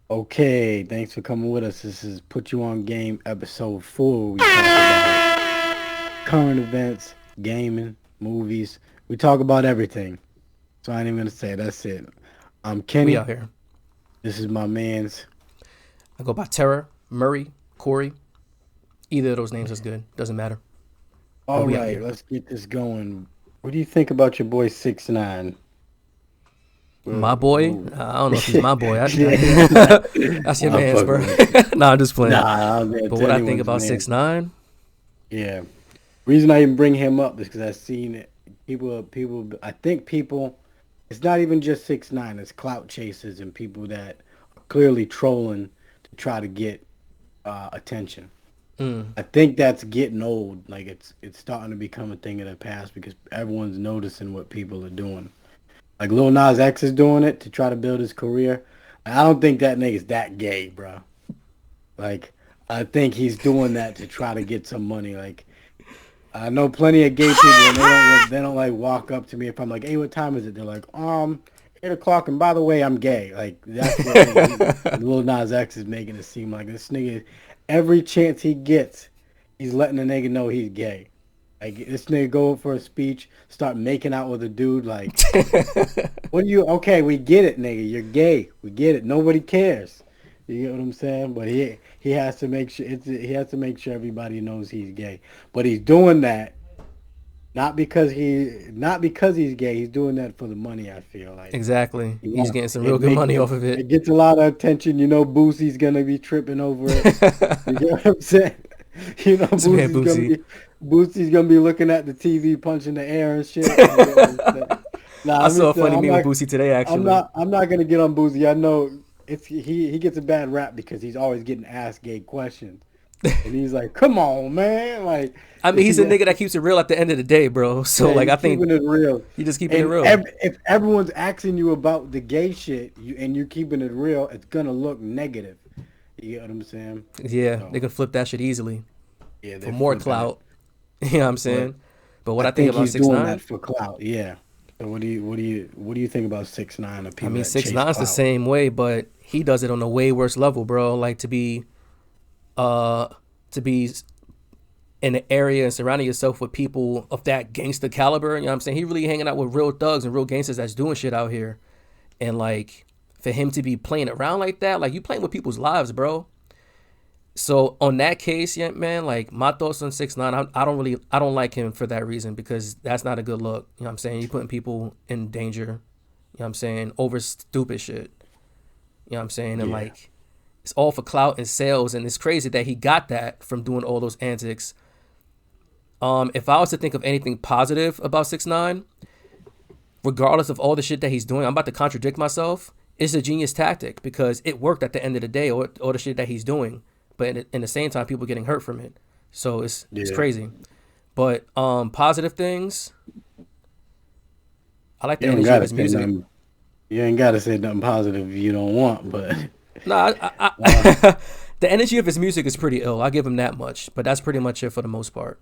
Okay, thanks for coming with us. This is Put You On Game episode 4. We talk about current events, gaming, movies. We talk about everything. So I ain't even gonna say that's it. I'm We Kenny. out here. This is my man's. I go by Terror, Murray, Corey. Either of those names is good. Doesn't matter. But All we out right, here. let's get this going. What do you think about your boy 6ix9ine? My Well, boy. well, I don't know if he's my boy. yeah, nah, That's your I'm man's, fucking bro. with you. Nah, I'm just playing. Nah, I'm But it's what I think anyone's about man. 6ix9ine, Yeah. Reason I even bring him up is because I've seen it. People. I think people. It's not even just 6ix9ine. It's clout chasers and people that are clearly trolling to try to get attention. I think that's getting old. Like it's starting to become a thing of the past because everyone's noticing what people are doing. Like Lil Nas X is doing it to try to build his career. I don't think that nigga's that gay, bro. Like I think he's doing that to try to get some money. Like I know plenty of gay people, and they don't like walk up to me if I'm like, "Hey, what time is it?" They're like, 8 o'clock." And by the way, I'm gay. Like that's what Lil Nas X is making it seem like. This nigga, every chance he gets, he's letting the nigga know he's gay. Like this nigga go for a speech, start making out with a dude. Like, what do you? Okay, we get it, nigga. You're gay. We get it. Nobody cares. You get what I'm saying? But he has to make sure he has to make sure everybody knows he's gay. But he's doing that not because he's gay. He's doing that for the money. I feel like exactly. you He's know getting some real good money off of it. it gets a lot of attention. You know, Boosie's gonna be tripping over it. You get what I'm saying? You know, This man Boosie. Boosie's gonna be looking at the TV, punching the air and shit. You get what I'm saying? Nah, I I'm saw a just funny I'm meme with not Boosie today, I'm actually. not I'm not gonna get on Boosie. I know he gets a bad rap because he's always getting asked gay questions. And he's like, "Come on, man!" Like, I mean, he's a nigga that keeps it real at the end of the day, bro. So, yeah, like, he's I think keeping it real. he just keeping it And real. if everyone's asking you about the gay shit, and you're keeping it real, it's gonna look negative. You get what I'm saying? Yeah, So they can flip that shit easily yeah, for they're more flipping it. clout. You know what I'm But saying? But what I I think think about he's six doing that nine, for clout. Yeah. So what do you think about 6ix9ine or I people mean that six chase nine's the clout? same way, but he does it on a way worse level, bro. Like uh to be in an area and surrounding yourself with people of that gangster caliber. You know what I'm saying? He really hanging out with real thugs and real gangsters that's doing shit out here. And like for him to be playing around like that, like you playing with people's lives, bro. So on that case, yeah, man, like my thoughts on 6ix9ine, I don't like him for that reason because that's not a good look. You know what I'm saying? You putting people in danger. You know what I'm saying? Over stupid shit. You know what I'm saying? And Yeah. like it's all for clout and sales, and it's crazy that he got that from doing all those antics. If I was to think of anything positive about 6ix9ine, regardless of all the shit that he's doing, I'm about to contradict myself. It's a genius tactic because it worked at the end of the day, or all the shit that he's doing. But in the same time, people getting hurt from it. So it's Yeah. crazy. But positive things, I like the You don't energy of gotta his say music. nothing. You ain't gotta say nothing positive if you don't want, but Nah, uh, the energy of his music is pretty ill. I give him that much. But that's pretty much it for the most part.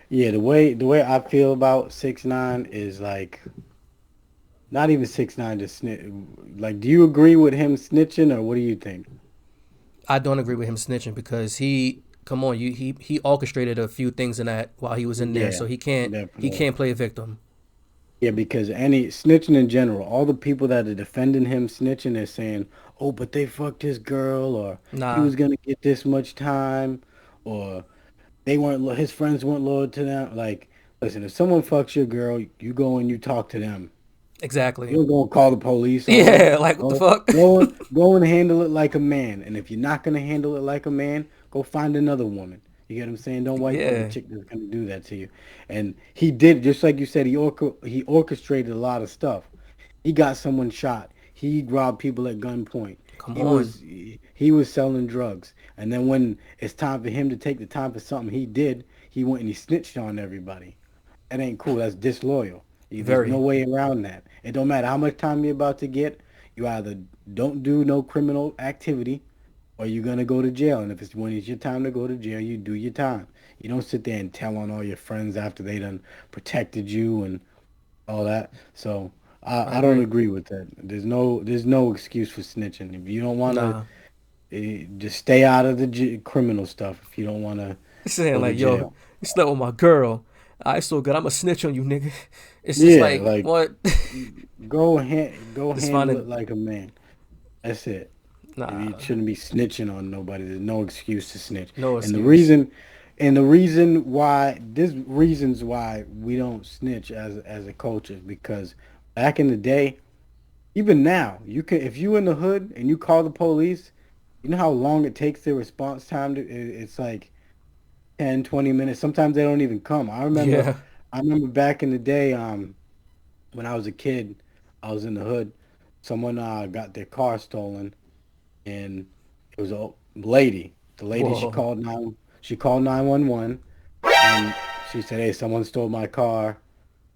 yeah, the way I feel about 6ix9ine is like not even 6ix9ine just snitch. Like, do you agree with him snitching or what do you think? I don't agree with him snitching because come on, he orchestrated a few things in that while he was in there, Yeah, so he definitely. can't play a victim. Yeah, because any snitching in general, all the people that are defending him snitching is saying, "Oh, but they fucked his girl," or he Nah, was gonna get this much time, or his friends weren't loyal to them. Like, listen, if someone fucks your girl, you go and you talk to them. You exactly. don't go and call the police on them. Yeah, like what the Go, fuck? go and handle it like a man. And if you're not gonna handle it like a man, go find another woman. You get what I'm saying? Don't wipe up a Yeah, chick that's gonna do that to you. And he did, just like you said, he orchestrated a lot of stuff. He got someone shot. He robbed people at gunpoint. come He on. was he was selling drugs. And then when it's time for him to take the time for something he did, he went and he snitched on everybody. That ain't cool. That's disloyal. There's no Very, way around that. It don't matter how much time you're about to get. You either don't do no criminal activity or you're gonna go to jail. And if it's when it's your time to go to jail, you do your time. You don't sit there and tell on all your friends after they done protected you and all that. So I I don't agree. agree with that. There's no excuse for snitching. If you don't want to, Nah. just stay out of the criminal stuff. If you don't want to Saying go to like, yo, jail. you slept with my girl. I so good. I'm a snitch on you, nigga. It's just Yeah, like like what? go Just handle it finding like a man. That's it. You nah, shouldn't be snitching on nobody. There's no excuse to snitch. no And the excuse. reason, and the reason why there's reasons why we don't snitch as a culture is because back in the day, even now, you can if you in the hood and you call the police, you know how long it takes their response time it's like 10, 20 minutes. Sometimes they don't even come. Yeah. I remember back in the day, when I was a kid, I was in the hood. Someone got their car stolen, and it was a lady. The lady Whoa. she called 911, and she said, "Hey, someone stole my car.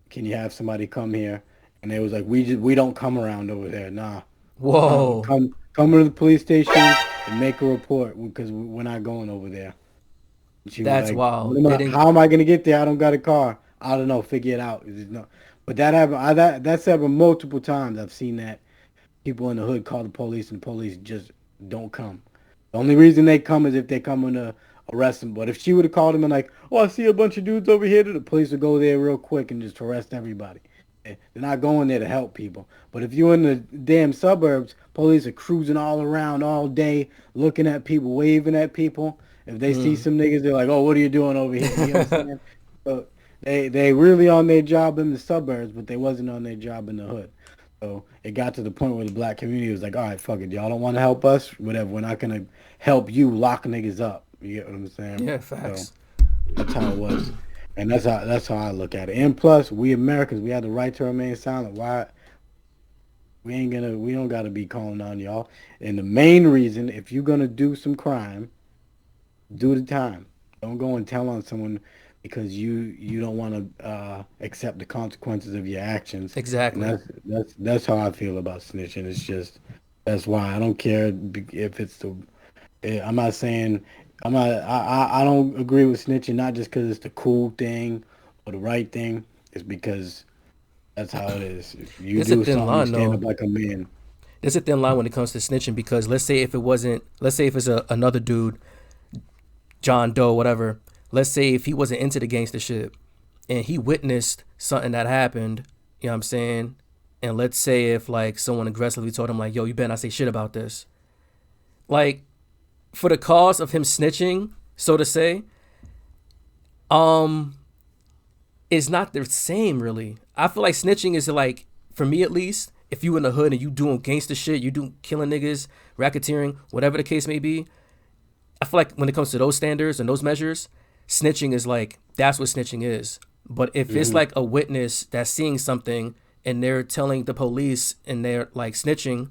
Can you have somebody come here?" And they was like, we don't come around over there. Nah, Whoa. come to the police station and make a report because we're not going over there. And she was That's like, wild. They didn't. how am I gonna get there? I don't got a car. I don't know. Figure it out. No. But that happened. That's happened multiple times. I've seen that people in the hood call the police and the police just don't come. The only reason they come is if they come to arrest them. But if she would have called them and like, oh, I see a bunch of dudes over here, the police would go there real quick and just arrest everybody. They're not going there to help people. But if you're in the damn suburbs, police are cruising all around all day, looking at people, waving at people. If they see Mm. some niggas, they're like, "Oh, what are you doing over here?" You understand? So they really on their job in the suburbs, but they wasn't on their job in the hood. So it got to the point where the black community was like, "All right, fuck it, y'all don't want to help us, whatever. We're not gonna help you lock niggas up." You get what I'm saying? Yeah. So Facts. that's how it was, and that's how I look at it. And plus, we Americans, we have the right to remain silent. Why we don't gotta be calling on y'all. And the main reason, if you're gonna do some crime, do the time. Don't go and tell on someone because you don't want to accept the consequences of your actions. And Exactly. that's how I feel about snitching. It's just that's why I don't care if it's the. I'm not saying I don't agree with snitching not just because it's the cool thing or the right thing. It's because that's how it is. If you There's a do thin something, you line stand though. up like a man. There's a thin line when it comes to snitching because let's say if it wasn't, let's say if it's another dude, John Doe, whatever. Let's say if he wasn't into the gangster shit and he witnessed something that happened, you know what I'm saying? And let's say if like someone aggressively told him like, "Yo, you better not say shit about this." Like for the cause of him snitching, so to say, um, it's not the same really. I feel like snitching is like, for me at least, if you in the hood and you doing gangster shit, you do killing niggas, racketeering, whatever the case may be, I feel like when it comes to those standards and those measures, snitching is like that's what snitching is. But if it's Hmm. like a witness that's seeing something and they're telling the police and they're like snitching,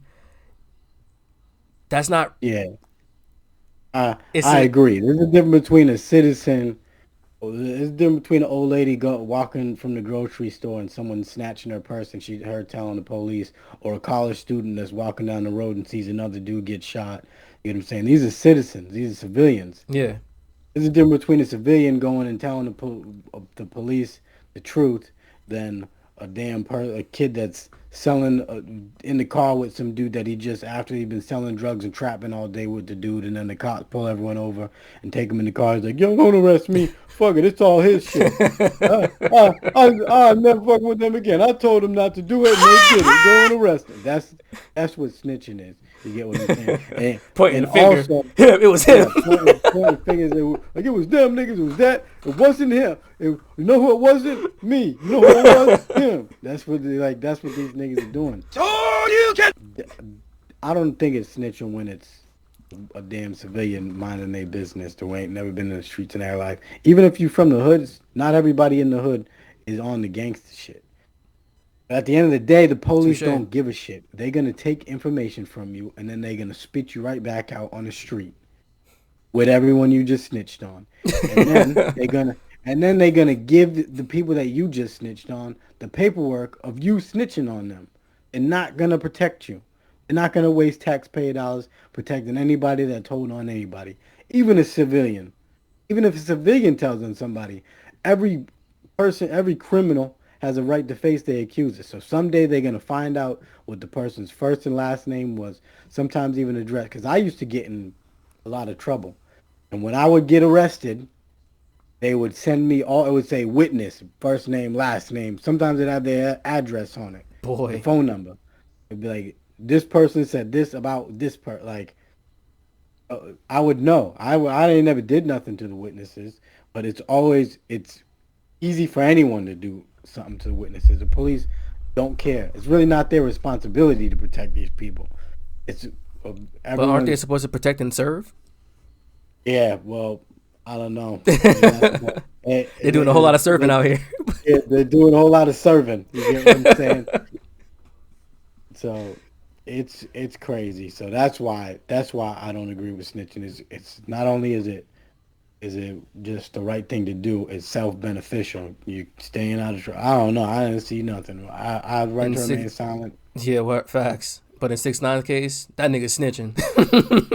that's not. Yeah, I It's I a agree. There's a difference between a citizen. Well, there's a difference between an old lady walking from the grocery store and someone snatching her purse and her telling the police, or a college student that's walking down the road and sees another dude get shot. You know what I'm saying? These are citizens. These are civilians. yeah, There's a difference between a civilian going and telling the police the truth than a kid that's selling in the car with some dude that he just after he been selling drugs and trapping all day with the dude, and then the cops pull everyone over and take him in the car. He's like, "Yo, don't arrest me. Fuck it, it's all his shit. I never fuck with them again. I told them not to do it, and they did it. Go and arrest them." That's what snitching is. You get what I'm saying? pointing And the finger. also, It was him. yeah, pointing fingers. Like it was them niggas. It was that. It wasn't him. You know who it wasn't? Me. You know who it was? Him. That's what That's what these niggas are doing. I don't think it's snitching when it's a damn civilian minding their business who ain't never been in the streets in their life. Even if you from the hoods, not everybody in the hood is on the gangster shit. At the end of the day, the police Touche. don't give a shit. They're gonna take information from you and then they're gonna spit you right back out on the street with everyone you just snitched on. And then they're gonna give the people that you just snitched on the paperwork of you snitching on them. They're not gonna protect you. They're not gonna waste taxpayer dollars protecting anybody that told on anybody. Even a civilian. Even if a civilian tells on somebody, every every criminal has a right to face their accuser. So someday they're gonna find out what the person's first and last name was. Sometimes even address. Because I used to get in a lot of trouble, and when I would get arrested, they would send me all. It would say witness, first name, last name. Sometimes it had their address on it, the Boy. phone number. It'd be like this person said this about this part. Like I would know. I ain't never did nothing to the witnesses, but it's easy for anyone to do something to the witnesses. The police don't care. It's really not their responsibility to protect these people. It's But aren't they everyone's. supposed to protect and serve? Yeah, well, I don't know. They're doing a whole lot of serving out here. Yeah, they're doing a whole lot of serving. You get what I'm saying? So it's crazy. So that's why I don't agree with snitching. It's not only is it just the right thing to do, it's self beneficial. You staying out of trouble. I don't know. I didn't see nothing. I'd right In to remain six, silent. yeah, what facts? But in 6ix9ine case, that nigga snitching.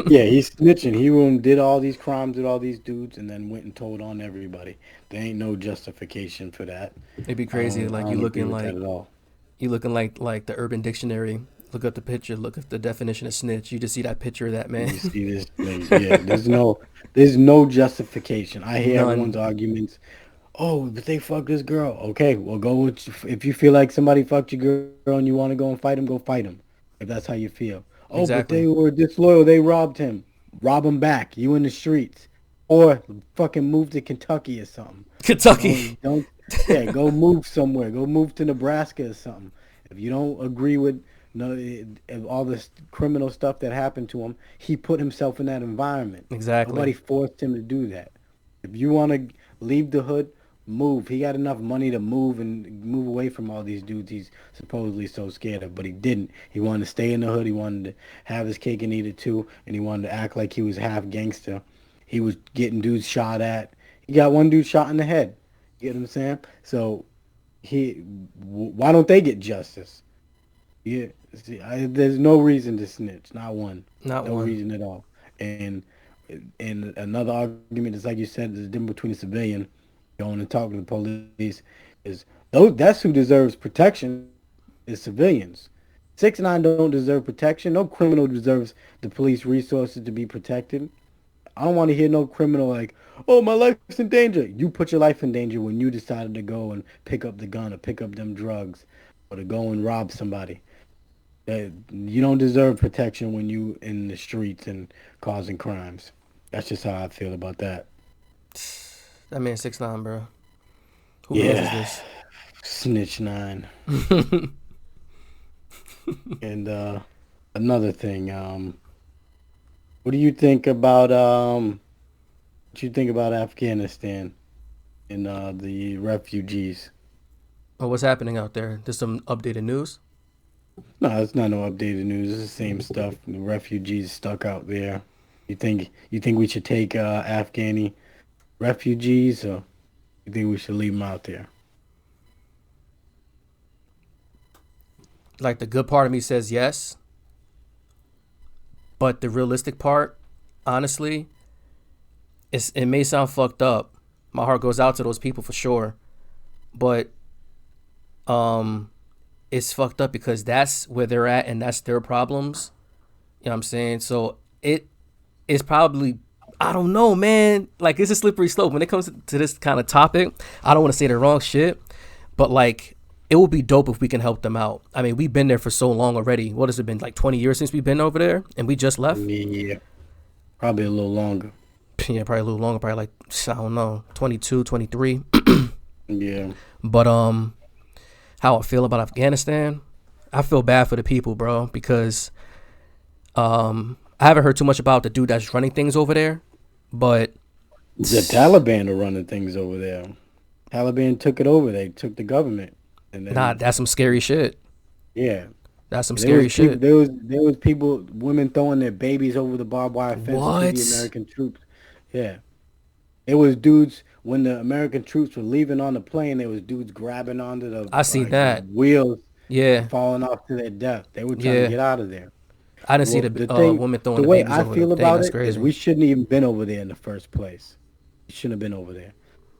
Yeah, he's snitching. He went and did all these crimes with all these dudes, and then went and told on everybody. There ain't no justification for that. It'd be I crazy. don't. I Like don't agree with that at all. you looking like the Urban Dictionary. Look up the picture. Look at the definition of snitch. You just see that picture of that man. You see this thing? Yeah, there's no justification. I hear None. everyone's arguments. Oh, but they fucked this girl. Okay, well, go with, if you feel like somebody fucked your girl and you want to go and fight him, go fight him. If that's how you feel. Oh, but they Exactly. were disloyal. They robbed him. Rob him back. You in the streets, or fucking move to Kentucky or something. Kentucky. Don't. Yeah, go move somewhere. Go move to Nebraska or something. If you don't agree with no all this criminal stuff that happened to him, he put himself in that environment. Exactly. Nobody forced him to do that. If you want to leave the hood, move. He got enough money to move and move away from all these dudes he's supposedly so scared of, but he didn't. He wanted to stay in the hood. He wanted to have his cake and eat it too, and he wanted to act like he was half gangster. He was getting dudes shot at. He got one dude shot in the head. You get what I'm saying? So why don't they get justice? Yeah, see, there's no reason to snitch, not one, Not no one. reason at all. And another argument is like you said, there's a difference between a civilian going and talking to the police is those that's who deserves protection is civilians. 6ix9ine don't deserve protection. No criminal deserves the police resources to be protected. I don't want to hear no criminal like, "Oh, my life's in danger." You put your life in danger when you decided to go and pick up the gun or pick up them drugs or to go and rob somebody. You don't deserve protection when you in the streets and causing crimes. That's just how I feel about that. That man 6ix9ine, bro. Who man's is Yeah, this? snitch nine. And another thing, what do you think about what you think about Afghanistan and the refugees? Oh, what's happening out there? There's some updated news. No, it's not no updated news. It's the same stuff. The refugees stuck out there. You think we should take Afghani refugees, or you think we should leave them out there? Like the good part of me says yes, but the realistic part, honestly, it may sound fucked up. My heart goes out to those people for sure, but um, it's fucked up because that's where they're at and that's their problems. You know what I'm saying? So it is probably, I don't know, man. Like it's a slippery slope when it comes to this kind of topic. I don't want to say the wrong shit, but like it would be dope if we can help them out. I mean, we've been there for so long already. What has it been, like 20 years since we've been over there and we just left? Yeah, probably a little longer. Yeah, probably a little longer, probably like, I don't know, 22, 23. Yeah, But how I feel about Afghanistan, I feel bad for the people, bro, because I haven't heard too much about the dude that's running things over there, but the Taliban are running things over there. Taliban took it over. They took the government, and nah, then that's some scary shit. yeah, That's some there was scary people. shit. There was people, women throwing their babies over the barbed wire fence to the What? American troops. Yeah, it was dudes when the American troops were leaving on the plane. There was dudes grabbing onto the I seen like the that. wheels and Yeah, falling off to their death. They were trying to yeah. get out of there. I didn't see Well, the the thing, woman throwing the the way babies I over the feel thing. about That's it is crazy. we shouldn't even been over there in the first place. We shouldn't have been over there.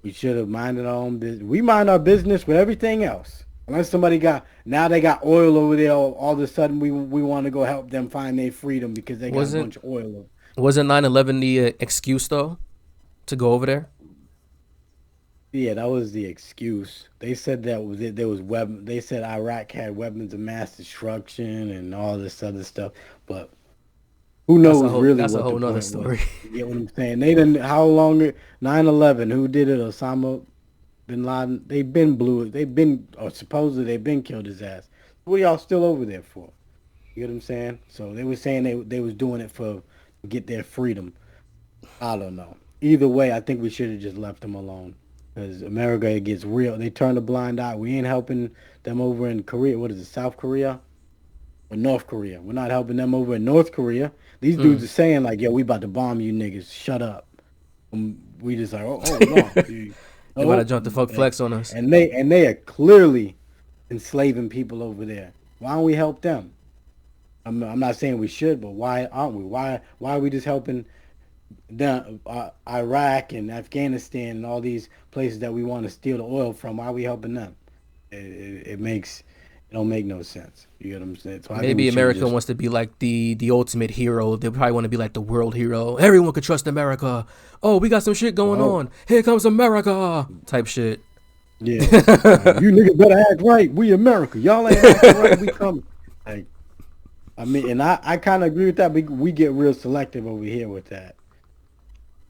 We should have minded our own business. We mind our business with everything else. Unless somebody got now they got oil over there. All of a sudden we want to go help them find their freedom because they got a Wasn't bunch of oil. wasn't 9/11 the excuse though to go over there? Yeah, that was the excuse. They said that was it. There was weapon. They said Iraq had weapons of mass destruction and all this other stuff. But who knows really That's a what the whole nother point was? story. You get what I'm saying? They didn't. How long? 9/11. Who did it? Osama bin Laden. They've been blew it. They've been or supposedly they've been killed his ass. What are y'all still over there for? You get what I'm saying? So they were saying they was doing it for to get their freedom. I don't know. Either way, I think we should have just left them alone. Because America it gets real. They turn a blind eye. We ain't helping them over in Korea. What is it, South Korea or North Korea? We're not helping them over in North Korea. These dudes Mm. are saying like, "Yo, we about to bomb you niggas. Shut up." We just like, "Oh, no, dude. They about to Nope." jump the fuck flex on us. And they are clearly enslaving people over there. Why don't we help them? I'm not saying we should, but why aren't we? Why are we just helping Iraq and Afghanistan and all these places that we want to steal the oil from? Why are we helping them? It don't make no sense. You get what I'm saying? So I think we Maybe should have America just wants to be like the ultimate hero. They probably want to be like the world hero. Everyone could trust America. Oh, we got some shit going well, on. Here comes America. Type shit. yeah. You niggas better act right. We America. Y'all ain't acting right. We coming. Like I mean, and I kind of agree with that. We get real selective over here with that.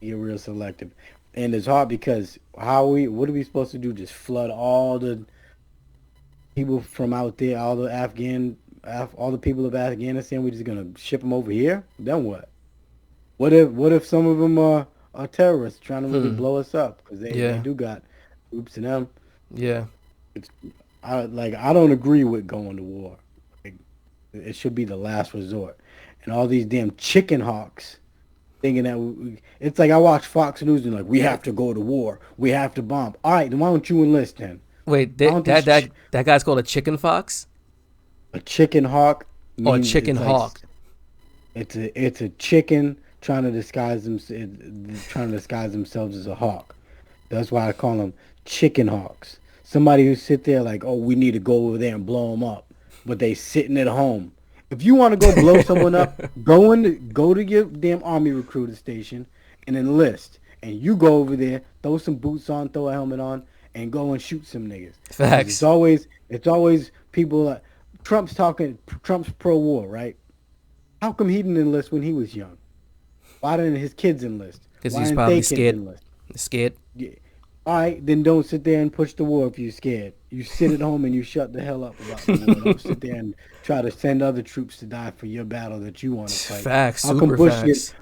We get real selective, and it's hard because what are we supposed to do? Just flood all the people from out there, all the people of Afghanistan. We're just gonna ship them over here. Then what? What if some of them are terrorists trying to really Hmm. blow us up? Because they Yeah. do got groups in them. Yeah. It's I don't agree with going to war. Like, it should be the last resort. And all these damn chicken hawks thinking that it's like I watch Fox News and like we have to go to war, we have to bomb. All right, then why don't you enlist then? Wait, Why don't these that guy's called a chicken fox a chicken hawk or a means chicken hawk? it's a chicken trying to disguise themselves as a hawk. That's why I call them chicken hawks. Somebody who sit there like, oh, we need to go over there and blow them up, but they sitting at home. If you want to go blow someone up, go to your damn army recruiter station and enlist, and you go over there, throw some boots on, throw a helmet on, and go and shoot some niggas. Because Facts. it's always people. Trump's pro war, right? How come he didn't enlist when he was young? Why didn't his kids enlist? Because Why he's didn't probably they kids scared. enlist? Scared. Yeah. All right, then don't sit there and push the war if you're scared. You sit at home and you shut the hell up about the war. Don't sit there and try to send other troops to die for your battle that you want to fight. Facts. How come Super Bush get? facts.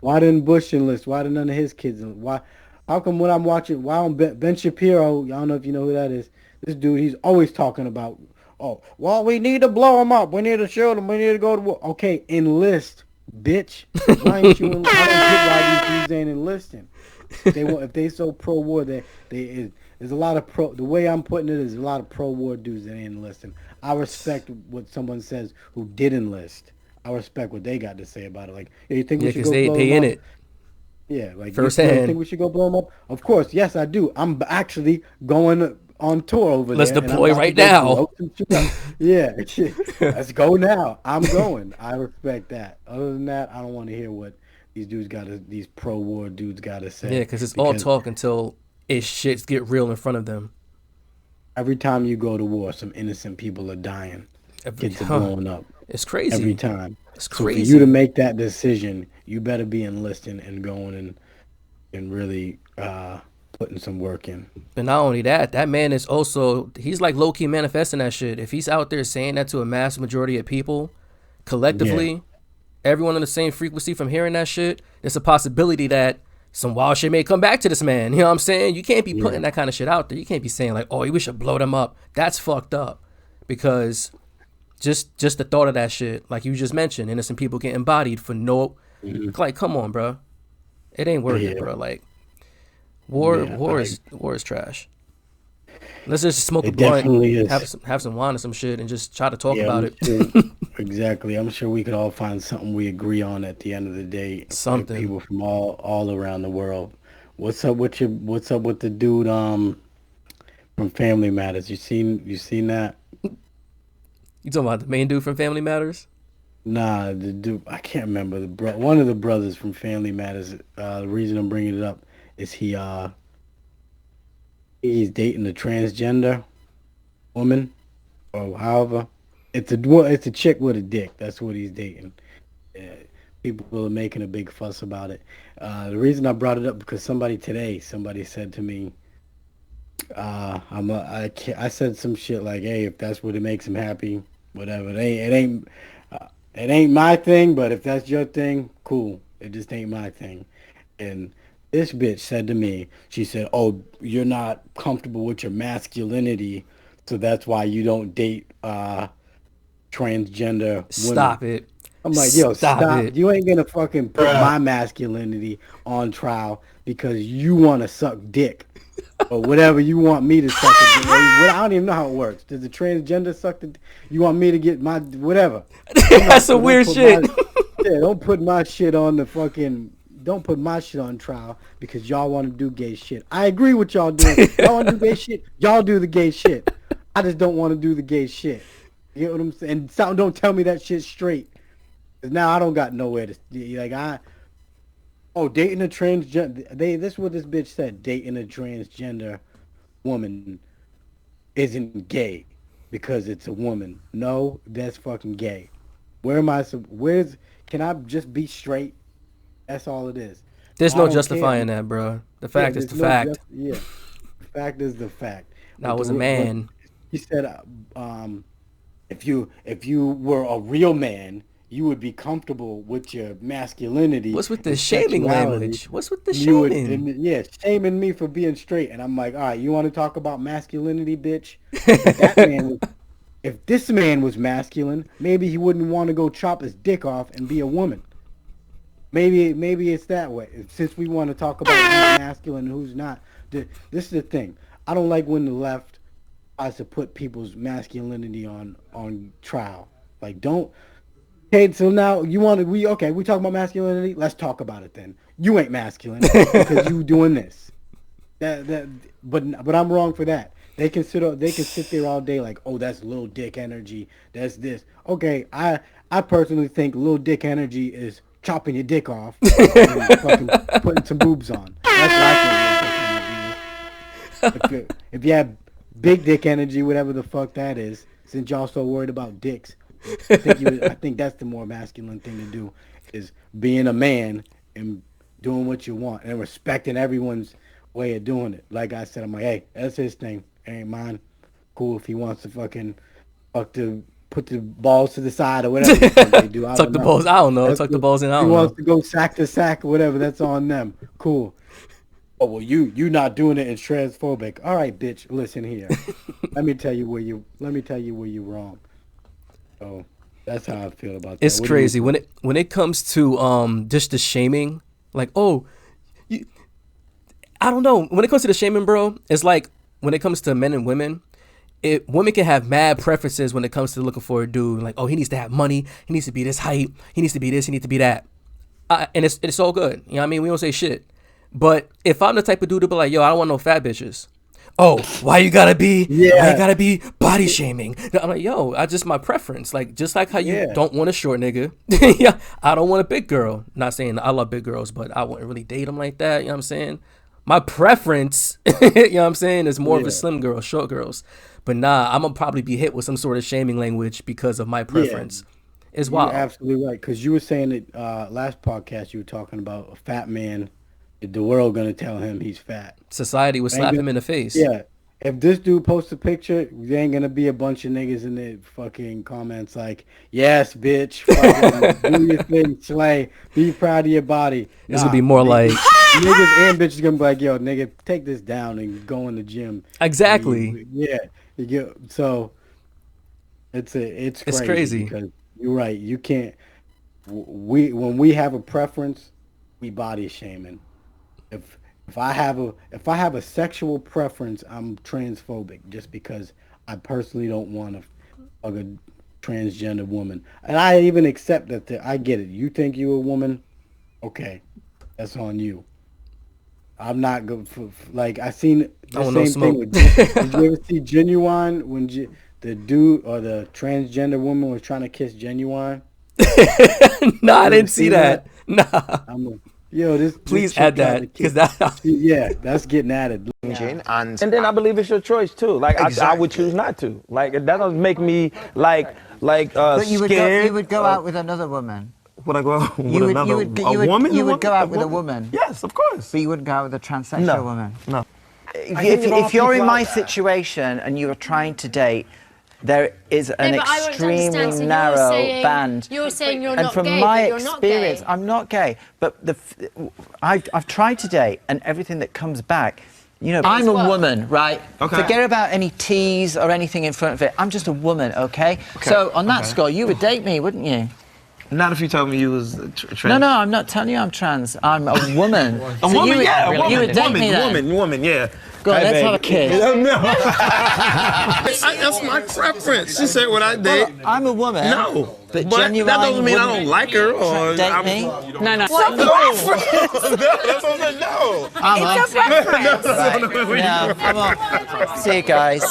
Why didn't Bush enlist? Why did none of his kids enlist? Why? How come when I'm watching? Why on Ben Shapiro? I don't know if you know who that is. This dude, he's always talking about. Oh, well, we need to blow them up. We need to shoot them. We need to go to war. Okay, enlist, bitch. Why ain't you? I don't get why these dudes ain't enlisting. If they so pro war, there's a lot of pro. The way I'm putting it is a lot of pro war dudes that ain't enlisting. I respect what someone says who did enlist. I respect what they got to say about it. Like, hey, you think Yeah, we should because go they blow them in up? it Yeah, like you think firsthand. we should go blow them up? Of course, yes, I do. I'm actually going on tour over Let's there, and I'm deploy about to right go now. blow some shit up. Yeah, let's go now. I'm going. I respect that. Other than that, I don't want to hear what these pro war dudes got to Yeah, say because it's all because talk until it shits get real in front of them. every time you go to war, some innocent people are dying. Kids are Huh. blowing up It's every crazy. time. It's So for you to crazy. make that decision, you better be enlisting and going and really putting some work in. But not only that, that man is also he's like low key manifesting that shit. If he's out there saying that to a mass majority of people, Yeah, collectively, everyone on the same frequency from hearing that shit, there's a possibility that some wild shit may come back to this man. You know what I'm saying? You can't be yeah. putting that kind of shit out there. You can't be saying like, "Oh, we should blow them up." That's fucked up. Because just the thought of that shit, like you just mentioned, innocent people getting bodied for no, Hmm. like, come on, bro. It ain't worth it, Yeah, bro. Like war, yeah. war is trash. Let's just smoke a It blunt, definitely is. have some wine or some shit, and just try to talk Yeah, about I'm it. sure. Exactly. I'm sure we could all find something we agree on at the end of the day. Something. People from all around the world, What's up with the dude from Family Matters? You seen that? You talking about the main dude from Family Matters? Nah, the dude I can't remember one of the brothers from Family Matters. The reason I'm bringing it up is he's dating a transgender woman or however. It's a chick with a dick. That's what he's dating. Yeah, people are making a big fuss about it. The reason I brought it up because somebody said to me, I said some shit like, "Hey, if that's what it makes him happy, whatever. It ain't my thing. But if that's your thing, cool. It just ain't my thing." And this bitch said to me, she said, "Oh, you're not comfortable with your masculinity, so that's why you don't date transgender women." Stop it. I'm like, yo, Stop stop. it. You ain't gonna fucking put my masculinity on trial because you want to suck dick or whatever you want me to suck a dick. I don't even know how it works. Does the transgender suck the? You want me to get my whatever? That's So some don't weird put shit. my yeah, don't put my shit on the fucking. Don't put my shit on trial because y'all want to do gay shit. I agree with y'all doing. Y'all want to do gay shit. Y'all do the gay shit. I just don't want to do the gay shit. You know what I'm saying? And don't tell me that shit straight. 'Cause now I don't got nowhere to like I oh dating a transgender this is what this bitch said dating a transgender woman isn't gay because it's a woman. No, that's fucking gay. Where's can I just be straight? That's all it is. There's I no don't care. justifying that, bro. The Yeah, fact is there's the no fact. just yeah. The fact is the fact. I was a But man. he said um if you were a real man, you would be comfortable with your masculinity What's with the and shaming sexuality. language? What's with the And you would, shaming? yeah, shaming me for being straight. And I'm like, all right, you want to talk about masculinity, bitch? If that man was, if this man was masculine, maybe he wouldn't want to go chop his dick off and be a woman. Maybe it's that way. Since we want to talk about who's masculine and who's not, this is the thing. I don't like when the left tries to put people's masculinity on trial. Like, don't. Okay, so now you want to we talk about masculinity. Let's talk about it then. You ain't masculine because you doing this. That but I'm wrong for that. They can sit there all day like, oh, that's little dick energy. That's this. Okay, I personally think little dick energy is chopping your dick off and fucking putting some boobs on. That's what I think little dick energy is. If you have big dick energy, whatever the fuck that is, since y'all so worried about dicks, I think that's the more masculine thing to do is being a man and doing what you want and respecting everyone's way of doing it. Like I said, I'm like, hey, that's his thing. It ain't mine. Cool if he wants to fucking put the balls to the side or whatever the fuck they do. I Tuck don't the know. balls. I don't know. That's Tuck the cool. balls in. I If he don't wants know. to go sack to sack or whatever, that's on them. Cool. Oh well, you not doing it is transphobic. All right, bitch. Listen here. Let me tell you where you're wrong. So that's how I feel about that. It's What do you crazy think? when it comes to just the shaming. Like, oh, you, I don't know. When it comes to the shaming, bro, it's like when it comes to men and women. Women can have mad preferences when it comes to looking for a dude. Like, oh, he needs to have money. He needs to be this height. He needs to be this. He needs to be that. And it's all good. You know what I mean? We don't say shit. But if I'm the type of dude to be like, yo, I don't want no fat bitches. Oh, why you Yeah, gotta be body shaming? I'm like, yo, I just my preference. Like, just like how you yeah, don't want a short nigga. Yeah, I don't want a big girl. Not saying I love big girls, but I wouldn't really date them like that. You know what I'm saying? My preference, you know what I'm saying, is more of a yeah, slim girl, short girls. But nah, I'm gonna probably be hit with some sort of shaming language because of my yeah. preference. It's You're wild. absolutely right. Because you were saying that last podcast you were talking about a fat man. The world gonna tell him he's fat. Society would Ain't slap gonna, him in the face. yeah. If this dude posts a picture, there ain't gonna be a bunch of niggas in the fucking comments like, "Yes, bitch, fucking do your thing, slay, be proud of your body." It's gonna be Nah, more like niggas and bitches gonna be like, "Yo, nigga, take this down and go in the gym." exactly. Yeah, you get so it's It's crazy crazy. because you're right. You can't. We when we have a preference, we body shaming. If I have a sexual preference, I'm transphobic just because I personally don't want a transgender woman. And I even accept that I get it. You think you're a woman? Okay. That's on you. I'm not good for like I seen I the want no same thing smoke. with. Did you ever see Genuine when the dude or the transgender woman was trying to kiss Genuine? Nah, I You ever didn't see seen that. that? Nah. I'm a, yo, this Please chick add tried to that kiss. because that. Yeah, that's getting added. changing, And then I believe it's your choice too. Like I would exactly. choose not to. Like that doesn't make me But scared. you would go out with another woman. Would I go out with You would another you would a you would woman? you A would go out a with a woman, Yes, of course. but you wouldn't go out with a transsexual No, woman. no. If you're in my situation and you are trying to date, there is an but I want to understand, extremely so you're narrow saying- band. you're saying you're and not from gay, my but you're not experience, gay. I'm not gay. But I've tried to date, and everything that comes back, you know, I'm a what? woman, right? Okay. Forget about any T's or anything in front of it. I'm just a woman, okay? So on that score, you would date me, wouldn't you? Not if you told me you was trans. No, I'm not telling you I'm trans. I'm a woman. A So woman, you would, yeah, a woman. You would date me then. Woman, yeah. Go on, Hey, let's babe. have a kiss. No. That's my preference. She said what I date. I'm a woman. No, But that genuine doesn't mean I wouldn't don't like her or date me. No. No, that's what I said. No. No, come on. See you guys.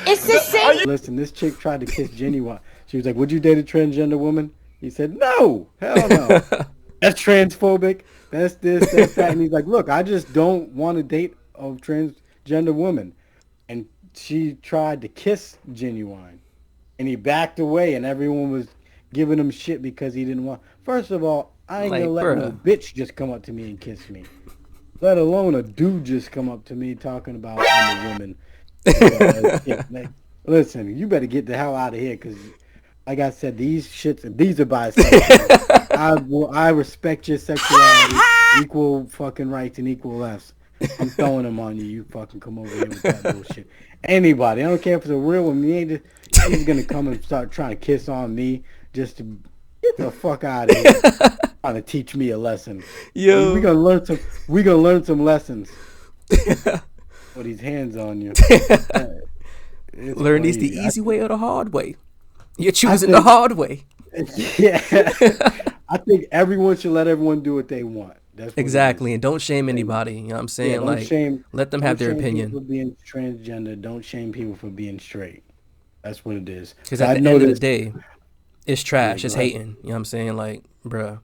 It's the same. Listen, this chick tried to kiss Genuine. She was like, "Would you date a transgender woman?" He said, "No, hell no. That's transphobic. That's this, that's that." And he's like, "Look, I just don't want to date a transgender woman." And she tried to kiss Genuine, and he backed away, and everyone was giving him shit because he didn't want. First of all, I ain't Like, gonna let no bruh. bitch just come up to me and kiss me. Let alone a dude just come up to me talking about I'm a woman. Yeah, like, listen, you better get the hell out of here because, like I said, these are bisexual. I respect your sexuality, equal fucking rights and equal lefts. I'm throwing them on you. You fucking come over here with that bullshit. Anybody, I don't care if it's a real one. You ain't just gonna come and start trying to kiss on me just to get the fuck out of here. Trying to teach me a lesson. Yo. We gonna learn some lessons. Put his hands on you. It's Learn these crazy. the easy way or the hard way. You're choosing think- the hard way. Yeah. I think everyone should let everyone do what they want. That's what it Exactly, is. and don't shame anybody. You know what I'm saying? Yeah, don't like, shame. let them don't have their shame opinion. People for being transgender. Don't shame people for being straight. That's what it is. Because at I the know end of the this- day, it's trash. Yeah, It's go ahead. hating. You know what I'm saying? Like, bruh.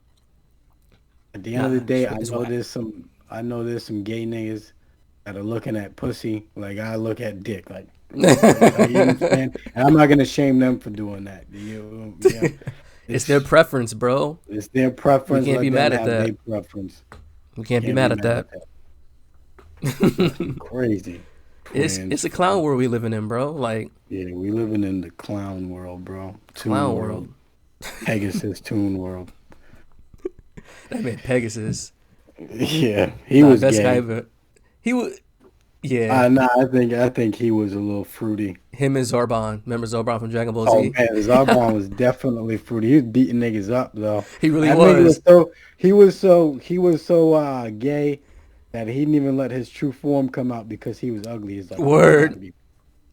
At the end of the day, shit is whack. I know there's some gay niggas that are looking at pussy like I look at dick. Like, you understand? And I'm not gonna shame them for doing that. It's their preference, bro. It's their preference. We can't be Let mad them at have that. their preference. We can't be mad at that. Crazy. It's a clown world we living in, bro. Like, Yeah, we living in the clown world, bro. Toon clown world. Pegasus Toon world. That man Pegasus. Yeah, he Nah, was best guy gay. ever. He was. Yeah, Nah, I think he was a little fruity. him and Zarbon. Remember Zarbon from Dragon Ball Oh Z? man, Zarbon was definitely fruity. He was beating niggas up though. He really That nigga was. he was so gay that he didn't even let his true form come out because he was ugly. He's like, Word.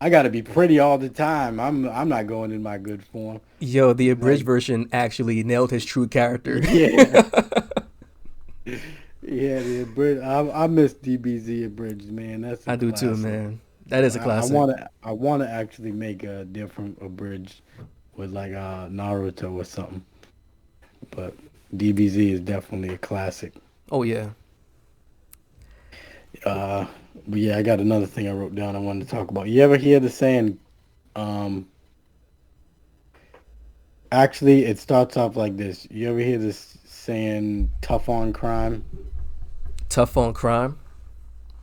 I gotta be pretty all the time. I'm not going in my good form. Yo, the abridged version actually nailed his true character. Yeah. Yeah, the abridged. I miss DBZ abridged, man. That's a I do too, classic. man. That is a classic. I wanna actually make a different abridged with like Naruto or something. But DBZ is definitely a classic. Oh yeah. But yeah, I got another thing I wrote down I wanted to talk about. You ever hear the saying, actually it starts off like this. You ever hear this saying tough on crime? Tough on crime.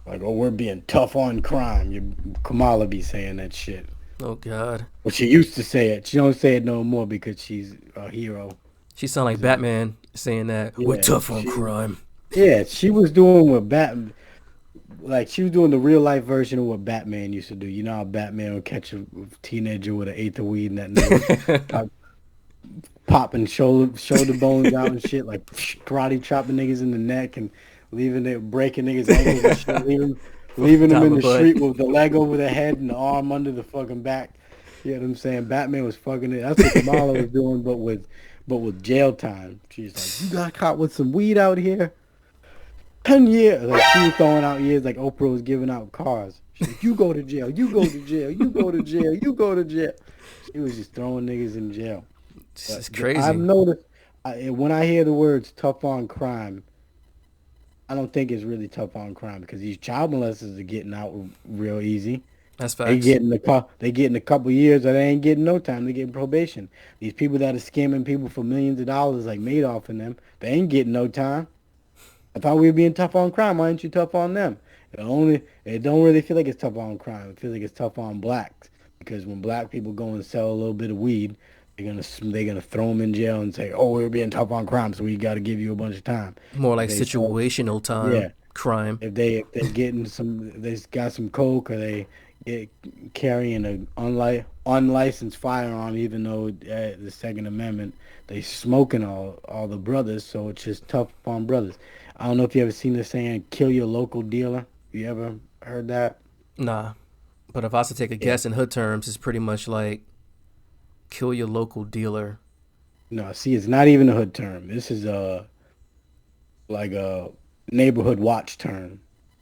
Like, oh, we're being tough on crime. Kamala be saying that shit. Oh God. Well, she used to say it. She don't say it no more because she's a hero. She sound like Batman saying that we're Yeah, tough on crime. Yeah, she was doing what she was doing the real life version of what Batman used to do. You know how Batman would catch a teenager with an eighth of weed and that nigga popping shoulder bones out and shit, like karate chopping niggas in the neck and breaking niggas ankles and shit, leaving them in the street with the leg over the head and the arm under the fucking back. You know what I'm saying? Batman was fucking it. That's what Kamala was doing, but with jail time. She's like, you got caught with some weed out here. 10 years. Like she was throwing out years like Oprah was giving out cars. She's like, you go to jail, you go to jail, you go to jail, you go to jail. She was just throwing niggas in jail. This But is I've crazy. noticed when I hear the words tough on crime, I don't think it's really tough on crime because these child molesters are getting out real easy. That's They facts. getting they getting a couple years or they ain't getting no time. They getting probation. These people that are scamming people for millions of dollars like Madoff and them, they ain't getting no time. I thought we were being tough on crime. Why aren't you tough on them? It don't really feel like it's tough on crime. It feels like it's tough on blacks because when black people go and sell a little bit of weed, they're gonna throw them in jail and say, "Oh, we're being tough on crime, so we got to give you a bunch of time." More If like they sell, situational yeah, time crime. if they're getting they got some coke or they get carrying a unlicensed firearm, even though the Second Amendment, they smoking all the brothers, so it's just tough on brothers. I don't know if you ever seen the saying "kill your local dealer." You ever heard that? Nah. But if I was to take a Yeah. guess in hood terms, it's pretty much like kill your local dealer. No, see, it's not even a hood term. This is like a neighborhood watch term.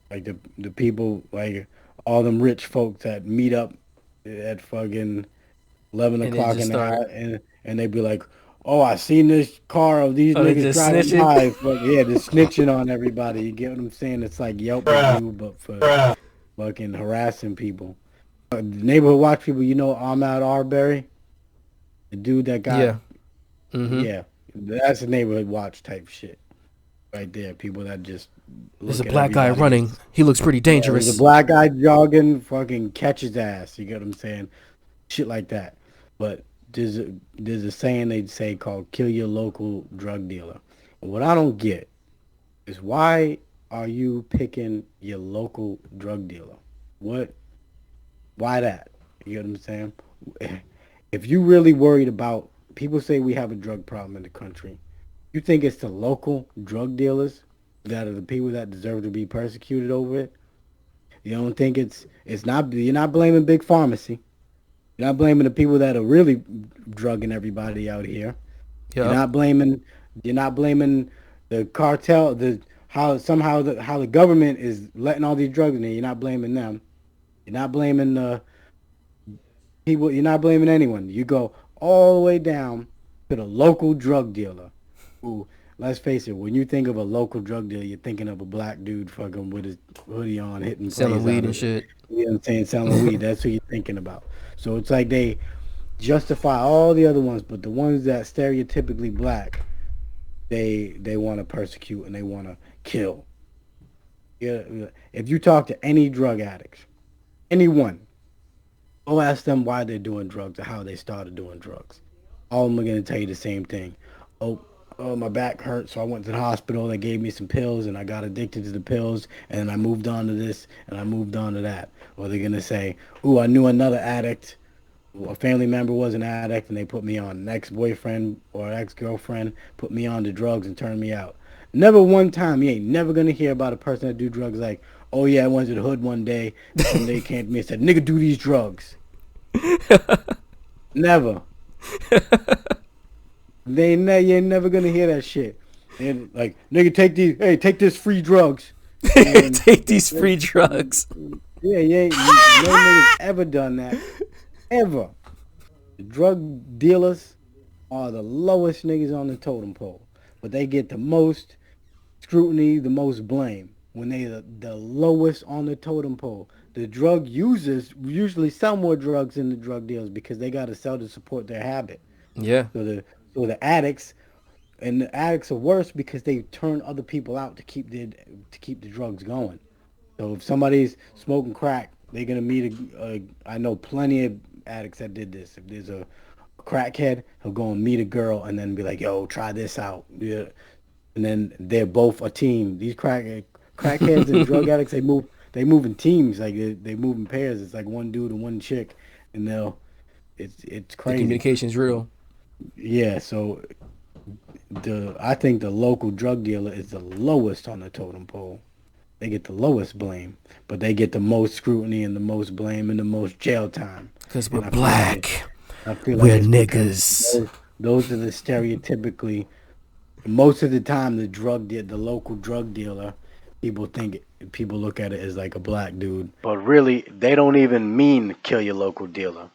Like the people, like all them rich folks that meet up at fucking 11 And then o'clock just in the start, night, and they be like, "Oh, I seen this car of these oh, they niggas just driving snitching. by." Fuck yeah, they're snitching on everybody. You get what I'm saying? It's like Yelp review, but for fucking harassing people. Neighborhood watch people. You know Ahmaud Arbery, the dude that got Yeah. Mm-hmm. yeah, that's a neighborhood watch type shit right there. People that just There's a look at black guy everybody. running. He looks pretty Yeah, there's a dangerous. black guy jogging, fucking catch his ass. You get what I'm saying? Shit like that. But there's a saying they say called "kill your local drug dealer." And what I don't get is why are you picking your local drug dealer? What? Why that? You get what I'm saying? If you really worried about, people say we have a drug problem in the country. You think it's the local drug dealers that are the people that deserve to be persecuted over it? You don't think it's not, you're not blaming big pharmacy. You're not blaming the people that are really drugging everybody out here. You're Yep. not blaming you're not blaming the cartel, the how the government is letting all these drugs in there. You're not blaming them. You're not blaming the people, you're not blaming anyone. You go all the way down to the local drug dealer who, let's face it, when you think of a local drug dealer, you're thinking of a black dude fucking with his hoodie on, hitting Selling plays weed out and of it. shit. You know what I'm saying? Selling weed. That's who you're thinking about. So it's like they justify all the other ones, but the ones that stereotypically black, they want to persecute and they want to kill. Yeah, if you talk to any drug addicts, anyone, go ask them why they're doing drugs or how they started doing drugs. All of them are gonna tell you the same thing. Oh, my back hurt, so I went to the hospital. They gave me some pills, and I got addicted to the pills, and I moved on to this, and I moved on to that. Or they're gonna say, "Ooh, I knew another addict. A family member was an addict, and they put me on. An ex-boyfriend or ex-girlfriend put me on to drugs and turned me out." Never one time. You ain't never gonna hear about a person that do drugs like, "Oh yeah, I went to the hood one day, and some nigga came to me and said, 'Nigga, do these drugs.'" Never. You ain't never gonna hear that shit. And like, "Nigga, take these. Hey, take this free drugs." And Take these free drugs. yeah, yeah, no niggas ever done that ever. The drug dealers are the lowest niggas on the totem pole, but they get the most scrutiny, the most blame when they the lowest on the totem pole. The drug users usually sell more drugs than the drug dealers because they got to sell to support their habit. Yeah. So the addicts, and the addicts are worse because they turn other people out to keep the drugs going. So if somebody's smoking crack, they're gonna meet I know plenty of addicts that did this. If there's a crackhead, he'll go and meet a girl and then be like, "Yo, try this out." Yeah, and then they're both a team. These crackheads and drug addicts, they move in teams. Like they move in pairs. It's like one dude and one chick, and it's The crazy. communication's real. Yeah, so I think the local drug dealer is the lowest on the totem pole. They get the lowest blame, but they get the most scrutiny and the most blame and the most jail time. Because And we're black. I feel like We're it's because niggas. those are the stereotypically, most of the time the local drug dealer people look at it as like a black dude, but really they don't even mean kill your local dealer.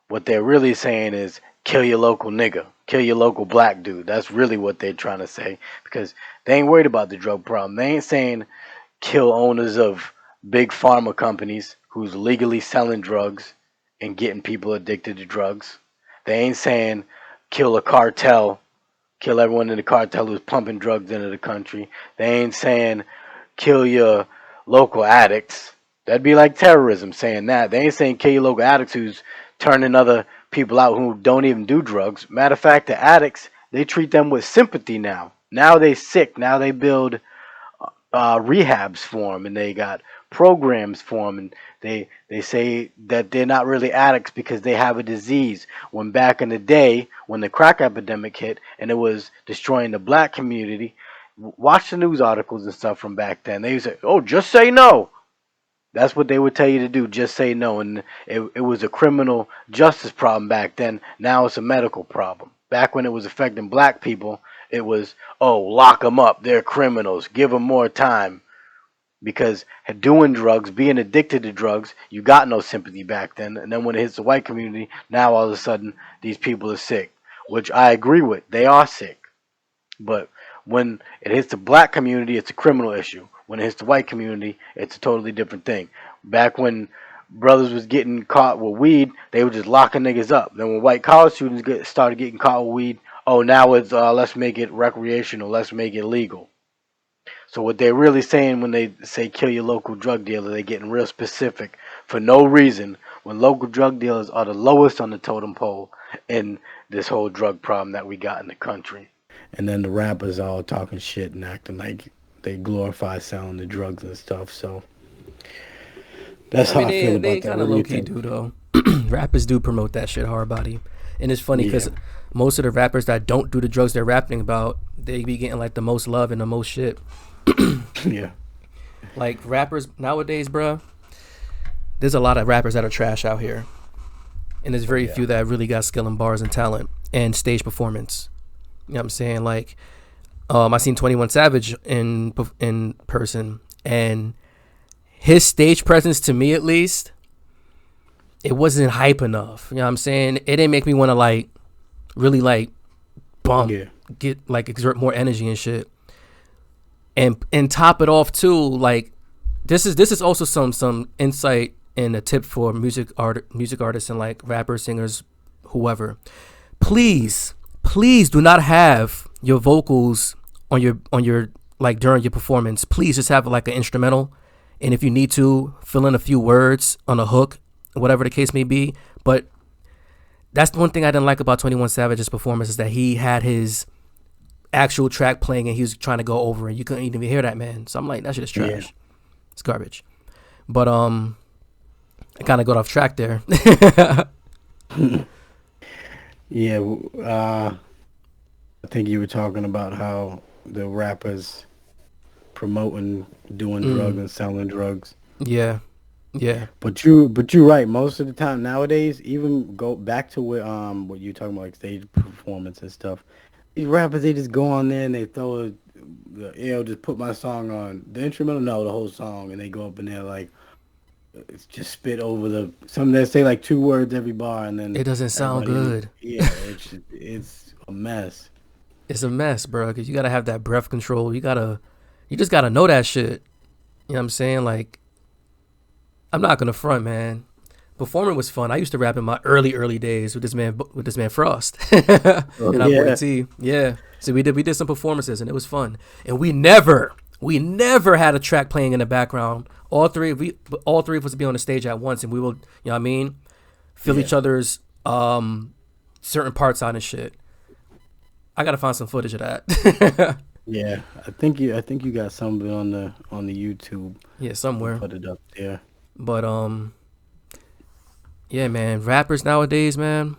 What they're really saying is kill your local nigga, kill your local black dude. That's really what they're trying to say because they ain't worried about the drug problem. They ain't saying kill owners of big pharma companies who's legally selling drugs and getting people addicted to drugs. They ain't saying kill a cartel, kill everyone in the cartel who's pumping drugs into the country. They ain't saying kill your local addicts. That'd be like terrorism saying that. They ain't saying kill your local addicts who's turning other people out who don't even do drugs. Matter of fact, the addicts, they treat them with sympathy now. Now they sick. Now they build rehabs for them, and they got programs for them, and they say that they're not really addicts because they have a disease. When back in the day, when the crack epidemic hit and it was destroying the black community, watch the news articles and stuff from back then. They say, "Oh, just say no." That's what they would tell you to do. Just say no. And it was a criminal justice problem back then. Now it's a medical problem. Back when it was affecting black people, it was, oh, lock them up. They're criminals. Give them more time. Because doing drugs, being addicted to drugs, you got no sympathy back then. And then when it hits the white community, now all of a sudden these people are sick. Which I agree with. They are sick. But when it hits the black community, it's a criminal issue. When it hits the white community, it's a totally different thing. Back when brothers was getting caught with weed, they were just locking niggas up. Then when white college students started getting caught with weed, oh, now it's let's make it recreational, let's make it legal. So what they're really saying when they say kill your local drug dealer, they're getting real specific for no reason when local drug dealers are the lowest on the totem pole in this whole drug problem that we got in the country. And then the rappers all talking shit and acting like they glorify selling the drugs and stuff. So that's how I feel about they that. kind of low key do though. Rappers do promote that shit hard body, and it's funny because most of the rappers that don't do the drugs they're rapping about, they be getting like the most love and the most shit. Yeah. Like rappers nowadays, bruh, there's a lot of rappers that are trash out here, and there's very few that really got skill and bars and talent and stage performance. You know what I'm saying? Like, I seen 21 Savage in person, and his stage presence, to me at least, it wasn't hype enough. You know what I'm saying? It didn't make me want to like really like bump, get like exert more energy and shit. And top it off too, like this is also some insight and a tip for music artists and like rappers, singers, whoever. Please do not have your vocals on your like during your performance. Please just have like an instrumental, and if you need to, fill in a few words on a hook, whatever the case may be. But that's the one thing I didn't like about 21 Savage's performance, is that he had his actual track playing and he was trying to go over it. You couldn't even hear that, man. So I'm like, that shit is trash. Yeah. It's garbage. But I kind of got off track there. Yeah, I think you were talking about how the rappers promoting doing drugs and selling drugs. Yeah. But you're right. Most of the time nowadays, even go back to what you're talking about, like stage performance and stuff. These rappers, they just go on there and they throw just put my song on the instrumental, no, the whole song, and they go up in there like it's just spit over some that say like 2 words every bar, and then it doesn't sound good. Yeah, it's a mess. It's a mess, bro. Because you gotta have that breath control. You just gotta know that shit. You know what I'm saying? Like, I'm not gonna front, man. Performing was fun. I used to rap in my early days with this man Frost. And I bought T. Yeah. So we did some performances and it was fun. And we never had a track playing in the background. All three of us would be on the stage at once, and we will, you know what I mean, fill each other's certain parts out and shit. I gotta find some footage of that. Yeah, I think you got some of it on the YouTube. Yeah, somewhere. Put it up there. But yeah, man, rappers nowadays, man,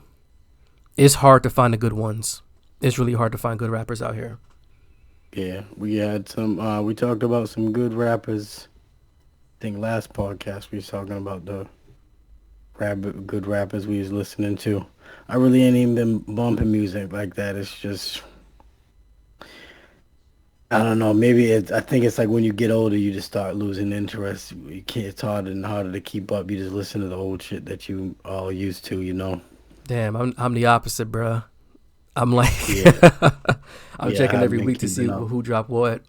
it's hard to find the good ones. It's really hard to find good rappers out here. Yeah, we had some. We talked about some good rappers. I think last podcast we was talking about the good rappers we was listening to. I really ain't even been bumping music like that. It's just I don't know. Maybe it's. I think it's like when you get older, you just start losing interest. You can't. It's harder and harder to keep up. You just listen to the old shit that you all used to. You know. Damn, I'm the opposite, bruh. I'm like, Yeah. I'm Yeah. I checking haven't every been week to see keeping up. who dropped what.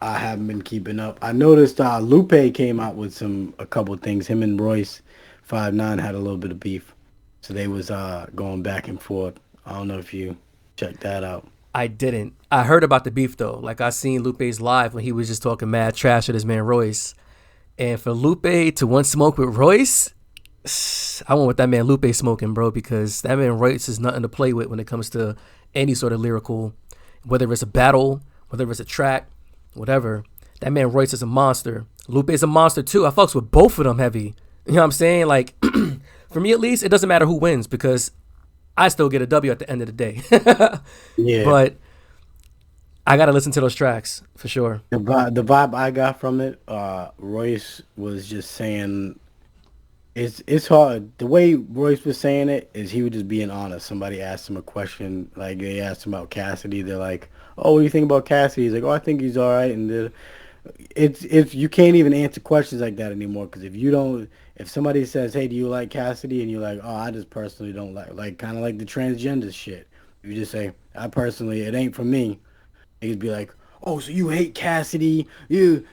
I haven't been keeping up. I noticed Lupe came out with a couple things. Him and Royce 5'9" had a little bit of beef, so they was going back and forth. I don't know if you checked that out. I didn't. I heard about the beef though. Like I seen Lupe's live when he was just talking mad trash with his man Royce. And for Lupe to want smoke with Royce, I want what that man Lupe smoking, bro, because that man Royce is nothing to play with when it comes to any sort of lyrical, whether it's a battle, whether it's a track, whatever. That man Royce is a monster. Lupe is a monster too. I fucks with both of them heavy. You know what I'm saying? Like, for me at least, it doesn't matter who wins because I still get a W at the end of the day. Yeah. But I gotta listen to those tracks for sure. The vibe I got from it, Royce was just saying it's hard. The way Royce was saying it is he was just being honest. Somebody asked him a question, like they asked him about Cassidy. They're like, "Oh, what do you think about Cassidy?" He's like, "Oh, I think he's all right." And it's you can't even answer questions like that anymore because if somebody says, "Hey, do you like Cassidy?" and you're like, "Oh, I just personally don't like kind of like the transgender shit." You just say, "I personally, it ain't for me." He'd be like, "Oh, so you hate Cassidy? You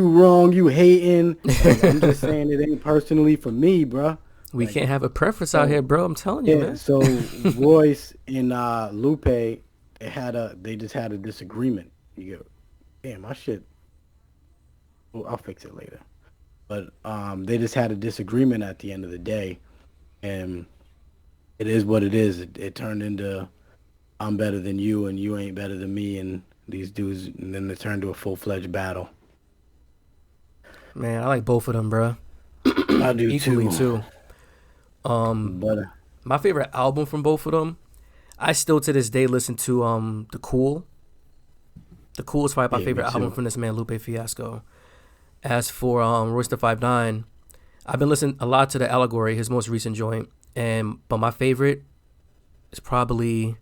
wrong? You hating?" Like I'm just saying it ain't personally for me, bruh. We Like can't have a preference out so, here, bro. I'm telling you, yeah. man. So Royce and Lupe, they just had a disagreement. You go, damn, my shit. Well, I'll fix it later. But they just had a disagreement at the end of the day, and it is what it is. It turned into I'm better than you and you ain't better than me and these dudes and then it turned to a full-fledged battle. Man, I like both of them, bro. I do Equally too. too. Um, But my favorite album from both of them, I still to this day listen to The Cool. The Cool is probably my yeah, me favorite album too. from this man Lupe Fiasco. As for Royce the 5'9", I've been listening a lot to the Allegory, his most recent joint, but my favorite is probably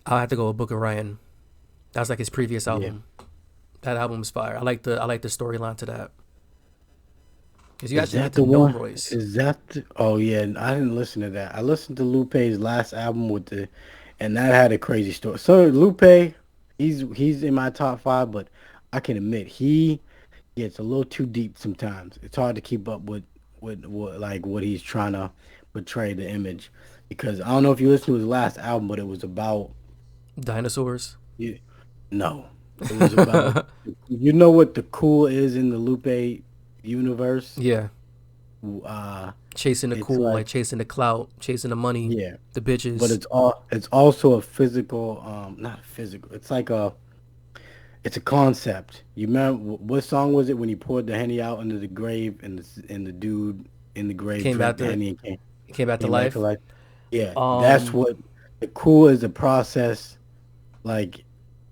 I'll have to go with Book of Ryan. That was like his previous Yeah. album. That album is fire. I like the storyline to that because you Is actually get that to the know one? Royce. Oh yeah, I didn't listen to that. I listened to Lupe's last album and that had a crazy story. So Lupe, he's in my top five, but I can admit he gets a little too deep sometimes. It's hard to keep up with what he's trying to portray the image because I don't know if you listened to his last album, but it was about Dinosaurs. yeah, no, it was about you know what the cool is in the Lupe universe. Yeah, Uh, chasing the it's cool, like like chasing the clout, chasing the money, yeah, the but bitches. it's also a physical, not physical. It's a concept. You remember what song was it when he poured the henny out into the grave and the dude in the grave Came drank back the to henny and came back to came back to life. life. Yeah, that's Um, what the cool is. The process like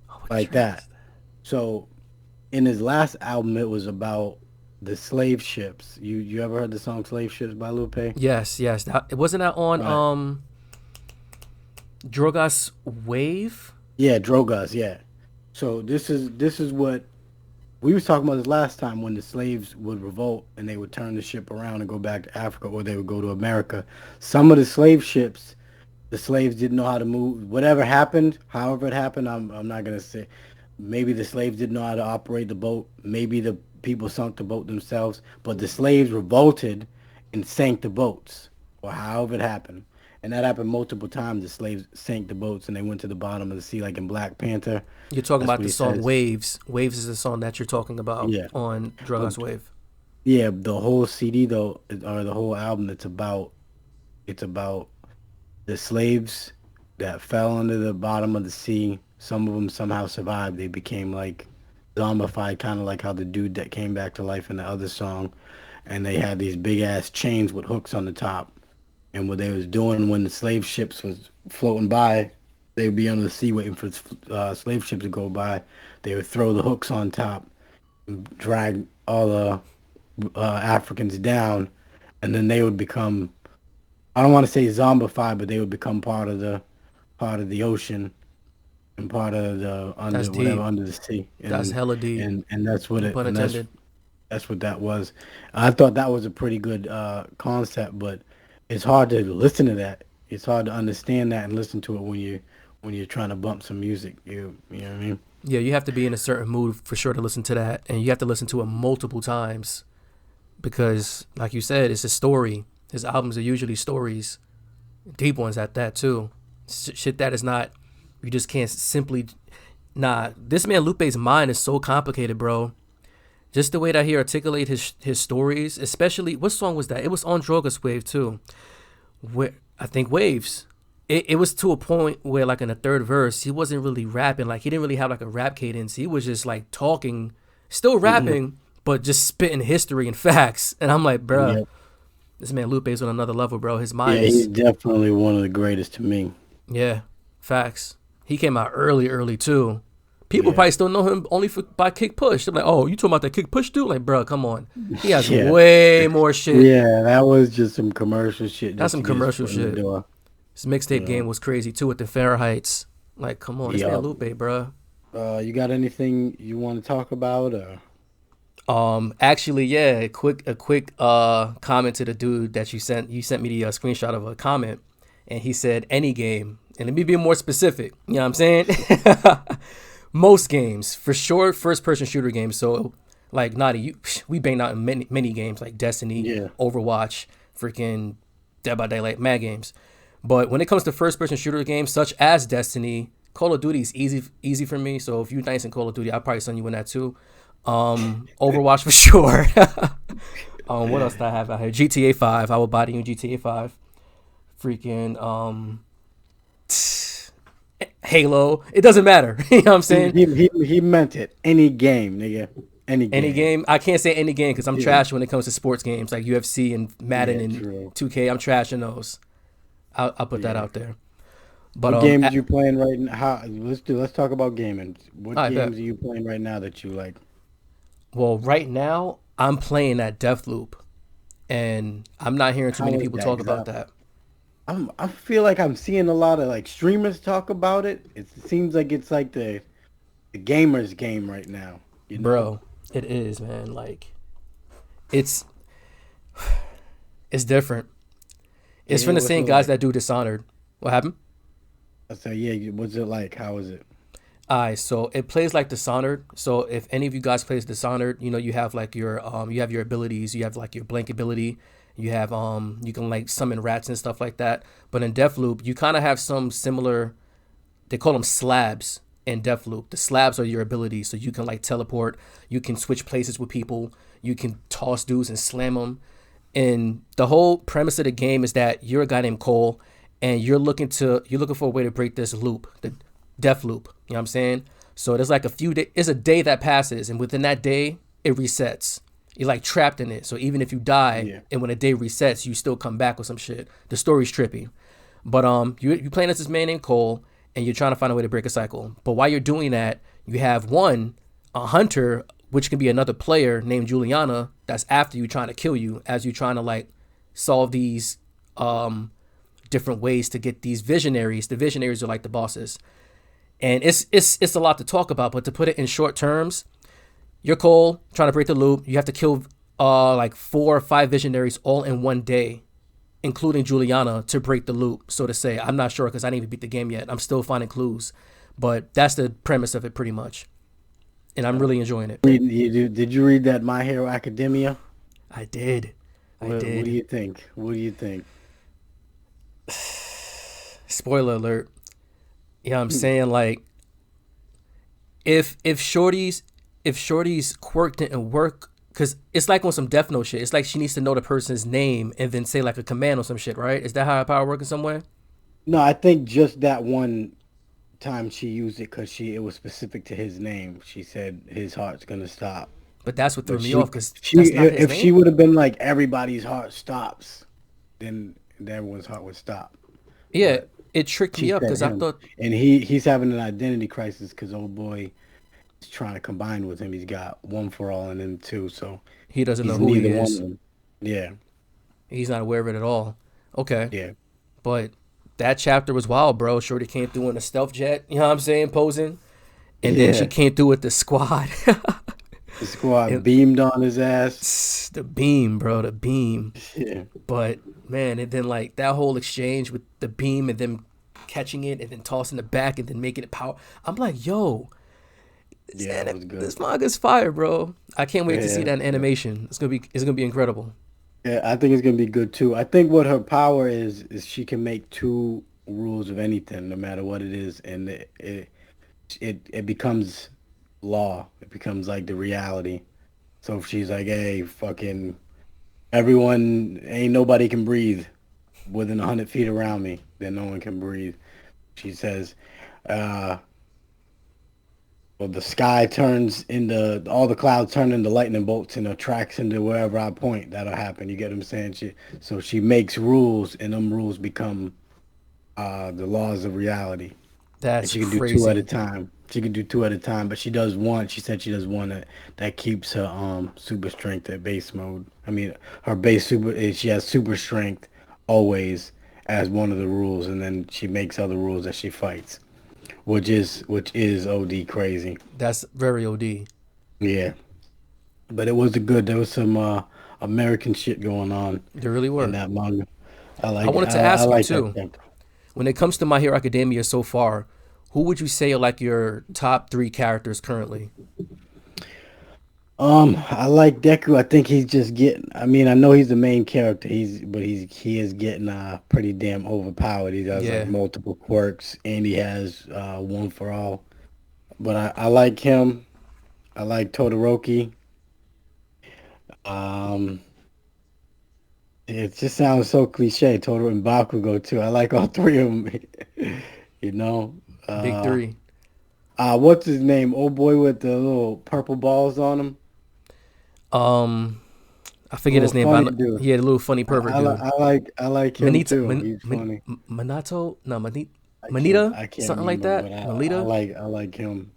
what like track that. is that? So in his last album, it was about the slave ships. You ever heard the song "Slave Ships" by Lupe? Yes, yes. That it wasn't that on Right. Drogas Wave. Yeah, Drogas. Yeah. So this is what we was talking about this last time when the slaves would revolt and they would turn the ship around and go back to Africa or they would go to America. Some of the slave ships, the slaves didn't know how to move. Whatever happened, however it happened, I'm not gonna say. Maybe the slaves didn't know how to operate the boat. Maybe the people sunk the boat themselves. But the slaves revolted and sank the boats, or however it happened. And that happened multiple times. The slaves sank the boats and they went to the bottom of the sea, like in Black Panther. You're talking That's about what the he song says. Waves. Waves is the song that you're talking about Yeah. on But Drogas Wave. yeah, the whole CD though, or the whole album, it's about the slaves that fell into the bottom of the sea. Some of them somehow survived. They became like zombified, kind of like how the dude that came back to life in the other song. And they had these big ass chains with hooks on the top. And what they was doing when the slave ships was floating by, they would be under the sea waiting for slave ships to go by. They would throw the hooks on top, drag all the Africans down, and then they would become. I don't want to say zombified, but they would become part of the ocean, and part of the That's under deep. whatever under the sea, That's hella deep. and that's what No it pun and intended. that's what that was. I thought that was a pretty good concept, but it's hard to listen to that. It's hard to understand that and listen to it when you're trying to bump some music. You know what I mean? Yeah, you have to be in a certain mood for sure to listen to that, and you have to listen to it multiple times because, like you said, it's a story. His albums are usually stories, deep ones at that too. Shit that is not, you just can't simply. Nah, this man Lupe's mind is so complicated, bro. Just the way that he articulate his stories, especially what song was that? It was on Drogas Wave too. Where I think Waves. It was to a point where like in the third verse, he wasn't really rapping. Like he didn't really have like a rap cadence. He was just like talking, still rapping, but just spitting history and facts. And I'm like, bruh, Yep. this man Lupe's on another level, bro. His Yeah, mind he's is, definitely one of the greatest to me. yeah, facts. He came out early too. People Yeah. probably still know him only by Kick Push. They're like, oh, you talking about that Kick Push dude? Like, bro, come on. He has Yeah. way more shit. Yeah, that was just some commercial shit. That's just some to get his commercial foot in the shit. door. His mixtape Yeah. game was crazy too with the Fahrenheits. Like, come on, this man Yup. Lupe, bro. You got anything you want to talk about? Or? Actually, yeah, a quick comment to the dude that you sent. You sent me the screenshot of a comment, and he said any game. And let me be more specific. You know what I'm saying? Most games, for sure, first person shooter games. So, like, Naughty, we banged out in many games like Destiny, Yeah. Overwatch, freaking Dead by Daylight, mad games. But when it comes to first person shooter games such as Destiny, Call of Duty is easy for me. So if you're nice in Call of Duty, I'll probably send you in that too. Overwatch for sure. What else do I have out here? GTA 5. I will body you in GTA 5. Freaking Halo. It doesn't matter. You know what I'm saying? He meant it. Any game, nigga. Any game. I can't say any game because I'm trash when it comes to sports games like UFC and Madden Yeah, and true. 2K. I'm trash in those. I'll put that out there. But What games you playing right now? Let's talk about gaming. What I bet. games are you playing right now that you like? Well, right now I'm playing that Deathloop, and I'm not hearing too How many is people that? talk 'Cause about that. I feel like I'm seeing a lot of like streamers talk about it. It seems like it's like the gamers game right now. You know? Bro, it is, man. Like, it's different. It's Yeah, from the what's same it guys like? that do Dishonored. What happened? So yeah, what's it like? How is it? Alright, so it plays like Dishonored. So if any of you guys plays Dishonored, you know you have like your you have your abilities. You have like your blink ability. You have you can like summon rats and stuff like that. But in Deathloop, you kind of have some similar. They call them slabs in Deathloop. The slabs are your abilities, so you can like teleport. You can switch places with people. You can toss dudes and slam them. And the whole premise of the game is that you're a guy named Cole, and you're looking for a way to break this loop, the death loop. You know what I'm saying? So there's like it's a day that passes, and within that day, it resets. You're like trapped in it. So even if you die, Yeah. and when a day resets, you still come back with some shit. The story's trippy. But you playing as this man named Cole, and you're trying to find a way to break a cycle. But while you're doing that, you have a hunter, which can be another player named Juliana, that's after you trying to kill you as you're trying to like solve these different ways to get these visionaries. The visionaries are like the bosses. And it's a lot to talk about, but to put it in short terms, you're Cole trying to break the loop. You have to kill like 4 or 5 visionaries all in one day, including Juliana, to break the loop, so to say. I'm not sure because I didn't even beat the game yet. I'm still finding clues. But that's the premise of it pretty much. And I'm really enjoying it. Did you read that My Hero Academia? I did. What do you think? What do you think? Spoiler alert. You know what I'm saying? Like, if Shorty's quirk didn't work, because it's like on some Death Note shit. It's like she needs to know the person's name and then say like a command or some shit, right? Is that how her power works in some way? No, I think just that one time she used it because it was specific to his name. She said his heart's gonna stop. But that's what threw me She- off because if she would have been like everybody's heart stops, then everyone's heart would stop. yeah, it tricked me She up said because I him. thought And he's having an identity crisis because old boy is trying to combine with him. He's got One for All in him too, so he doesn't know he's who he neither one is. of them. Yeah, He's not aware of it at all. Okay, yeah. but that chapter was wild, bro. Shorty came through in a stealth jet, you know what I'm saying, posing. And then she came through with the squad. The squad beamed on his ass. The beam, bro, the beam. Yeah. But, man, and then, like, that whole exchange with the beam and them catching it and then tossing it back and then making it power. I'm like, yo. Yeah, that was good. This manga's fire, bro. I can't wait to see that in animation. It's gonna be incredible. Yeah, I think it's gonna be good too. I think what her power is she can make two rules of anything, no matter what it is, and it becomes law. It becomes like the reality. So if she's like, hey, fucking everyone, ain't nobody can breathe within 100 feet around me, then no one can breathe. She says, well, the sky turns into, all the clouds turn into lightning bolts and attracts into wherever I point. That'll happen. You get what I'm saying? So she makes rules, and them rules become the laws of reality. That's and she can crazy. do two at a time. She can do two at a time, but she does one. She said she does one that keeps her super strength at base mode. I mean, her base she has super strength always as one of the rules, and then she makes other rules as she fights. Which is OD crazy. That's very OD. Yeah, but it was there was some American shit going on. There really were in that manga. I wanted to ask you too. When it comes to My Hero Academia so far, who would you say are like your top 3 characters currently? I like Deku. I think he's just getting. I mean, I know he's the main character. He is getting pretty damn overpowered. He does like multiple quirks, and he has one for all. But I like him. I like Todoroki. It just sounds so cliche. Totoro and Bakugo too. I like all 3 of them. You know, Big 3. What's his name? Old boy with the little purple balls on him. I forget his name. But he had a little funny pervert dude. I like him too. He's funny. Manita, something like that. I like him.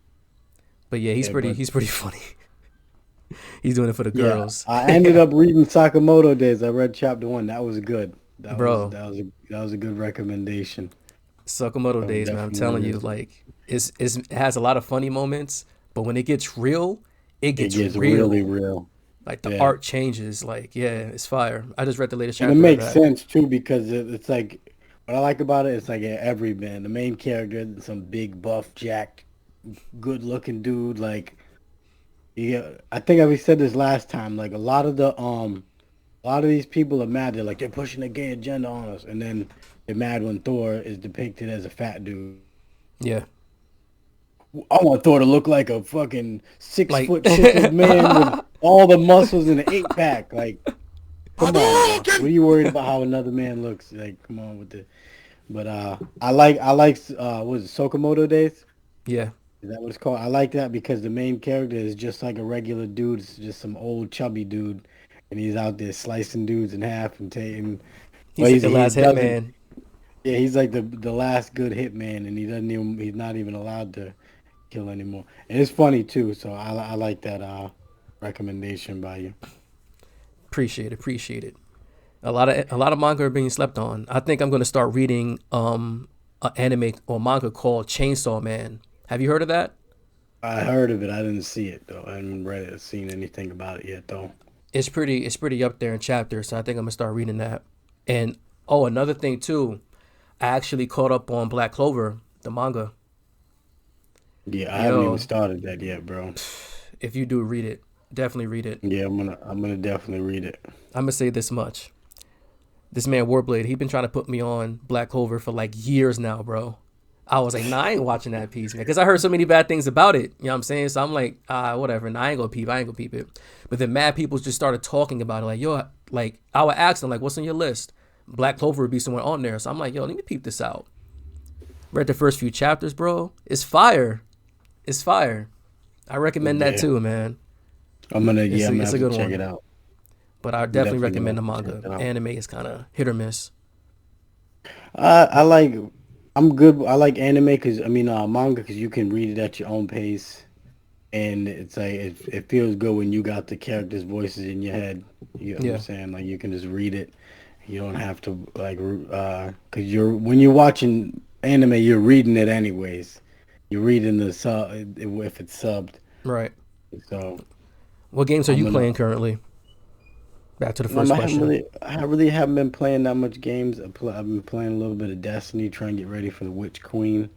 But yeah, he's pretty funny. He's doing it for the girls. I ended up reading Sakamoto Days. I read chapter 1. That was good. That was a good recommendation. Sakamoto Days, man. I'm telling you, like it has a lot of funny moments, but when it gets real, it gets really real. Like the art changes. Like it's fire. I just read the latest chapter. And it makes sense too because it's like what I like about it. It's like every man, the main character, some big buff, jacked, good looking dude. Like I think we said this last time. Like a lot of these people are mad. They're like they're pushing a gay agenda on us, and then they're mad when Thor is depicted as a fat dude. Yeah. I want Thor to look like a fucking 6 foot chiseled man with all the muscles in an 8-pack. Like, come on, bro. What are you worried about how another man looks? Like, come on with the. But I like what is it, Sakamoto Days? Yeah. Is that what it's called? I like that because the main character is just like a regular dude. It's just some old chubby dude, and he's out there slicing dudes in half and taking. He's the last hitman. Yeah, he's like the last good hitman, and he's not even allowed to kill anymore. And it's funny too, so I like that recommendation by you. Appreciate it. A lot of manga are being slept on. I think I'm going to start reading an anime or manga called Chainsaw Man. Have you heard of that? I heard of it. I didn't see it though. I haven't read it, seen anything about it yet though. It's pretty up there in chapters, so I think I'm gonna start reading that. And another thing too, I actually caught up on Black Clover, the manga. Yeah, I haven't even started that yet, bro. If you do, read it. Definitely read it. Yeah, I'm gonna definitely read it. I'm gonna say this much. This man Warblade, he been trying to put me on Black Clover for like years now, bro. I was like, nah, I ain't watching that piece, man. Because I heard so many bad things about it. You know what I'm saying? So I'm like, whatever. Nah, I ain't gonna peep it. But then mad people just started talking about it. Like, yo, like, I would ask them, like, what's on your list? Black Clover would be somewhere on there. So I'm like, yo, let me peep this out. Read the first few chapters, bro. It's fire. I recommend that too, man. I'm gonna have to check one. it out. But I definitely recommend the manga. Anime is kind of hit or miss. I'm good. I like anime manga because you can read it at your own pace, and it's like it feels good when you got the characters' voices in your head. You know what I'm saying? Like you can just read it. You don't have to like cause when you're watching anime, you're reading it anyways. You're reading the sub if it's subbed. Right. So What games are you playing currently? Back to the first question. I really haven't been playing that much games. I've been playing a little bit of Destiny, trying to get ready for the Witch Queen,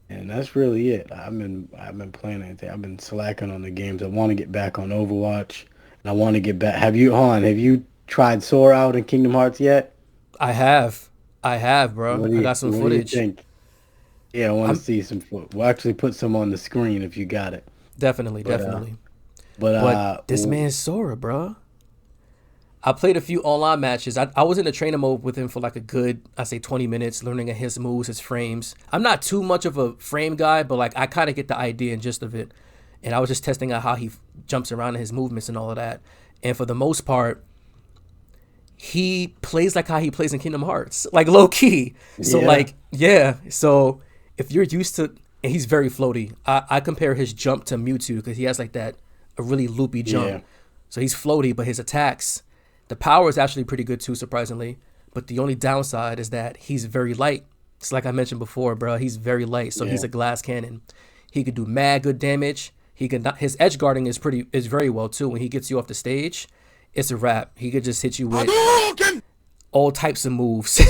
and that's really it. I've been playing anything. I've been slacking on the games. I want to get back on Overwatch, and I want to get back. Have you tried Sora out in Kingdom Hearts yet? I have, bro. I got some what footage. Do you think? Yeah, I want to see some foot. We'll actually put some on the screen if you got it. Definitely. But this man's Sora, bro. I played a few online matches. I was in a trainer mode with him for like a good, I say 20 minutes, learning his moves, his frames. I'm not too much of a frame guy, but like I kind of get the idea and gist of it. And I was just testing out how he jumps around and his movements and all of that. And for the most part, he plays like how he plays in Kingdom Hearts, like low key. So So if you're used to, and he's very floaty. I compare his jump to Mewtwo because he has like a really loopy jump. Yeah. So he's floaty, but his attacks, the power is actually pretty good too, surprisingly. But the only downside is that he's very light. It's like I mentioned before, bro. He's very light, so he's a glass cannon. He could do mad good damage. He could not. His edge guarding is very well too. When he gets you off the stage, it's a wrap. He could just hit you with all types of moves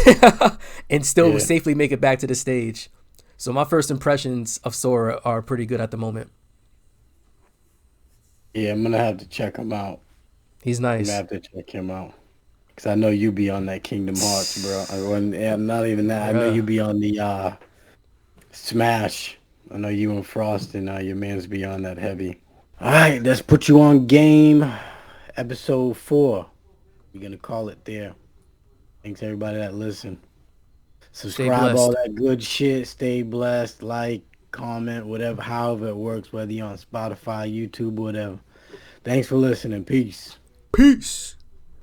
and still safely make it back to the stage. So my first impressions of Sora are pretty good at the moment. Yeah, I'm gonna have to check him out. He's nice. I'm gonna have to check him out because I know you be on that Kingdom Hearts, bro. Not even that. I know you be on the Smash. I know you and Frost and your man's be on that heavy. All right, let's put you on game. Episode 4. We're gonna call it there. Thanks everybody that listened. Subscribe, all that good shit. Stay blessed. Like, comment, whatever, however it works, whether you're on Spotify, YouTube, whatever. Thanks for listening. Peace. Peace.